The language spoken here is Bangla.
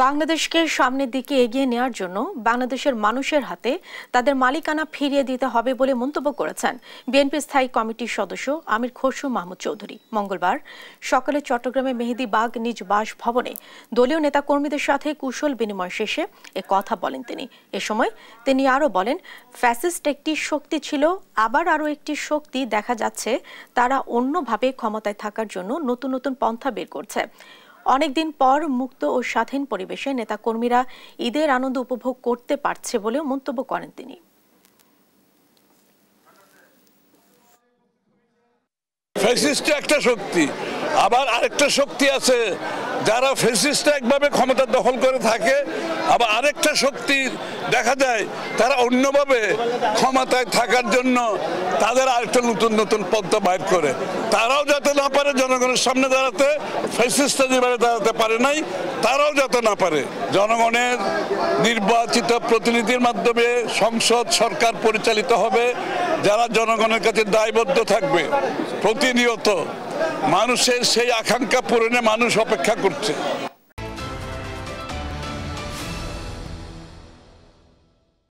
বাংলাদেশকে সামনের দিকে এগিয়ে নেওয়ার জন্য বাংলাদেশের মানুষের হাতে তাদের মালিকানা ফিরিয়ে দিতে হবে বলে মন্তব্য করেছেন বিএনপি স্থায়ী কমিটির সদস্য আমির খসরু মাহমুদ চৌধুরী। মঙ্গলবার সকালে চট্টগ্রামে মেহেদীবাগ নিজ বাসভবনে দলীয় নেতাকর্মীদের সাথে কুশল বিনিময় শেষে এ কথা বলেন তিনি। এ সময় তিনি আরও বলেন, ফ্যাসিস্ট একটি শক্তি ছিল, আবার আরও একটি শক্তি দেখা যাচ্ছে তারা অন্যভাবে ক্ষমতায় থাকার জন্য নতুন নতুন পন্থা বের করছে। অনেকদিন পর মুক্ত ও স্বাধীন পরিবেশে নেতাকর্মীরা ঈদের আনন্দ উপভোগ করতে পারছে বলেও মন্তব্য করেন তিনি। ফ্যাসিস্ট একটা শক্তি, আবার আরেকটা শক্তি আছে যারা ফ্যাসিস্ট একভাবে ক্ষমতা দখল করে থাকে, আবার আরেকটা শক্তি দেখা যায় তারা অন্যভাবে ক্ষমতায় থাকার জন্য তাদের আরেকটা নতুন নতুন পন্থা বাইর করে। তারাও যাতে না পারে জনগণের সামনে দাঁড়াতে, ফ্যাসিস্টরা যেভাবে দাঁড়াতে পারে নাই তারাও যাতে না পারে। জনগণের নির্বাচিত প্রতিনিধির মাধ্যমে সংসদ সরকার পরিচালিত হবে, যারা জনগণের কাছে দায়বদ্ধ থাকবে। প্রতিনিয়ত মানুষের সেই আকাঙ্ক্ষা পূরণে মানুষ অপেক্ষা করছে।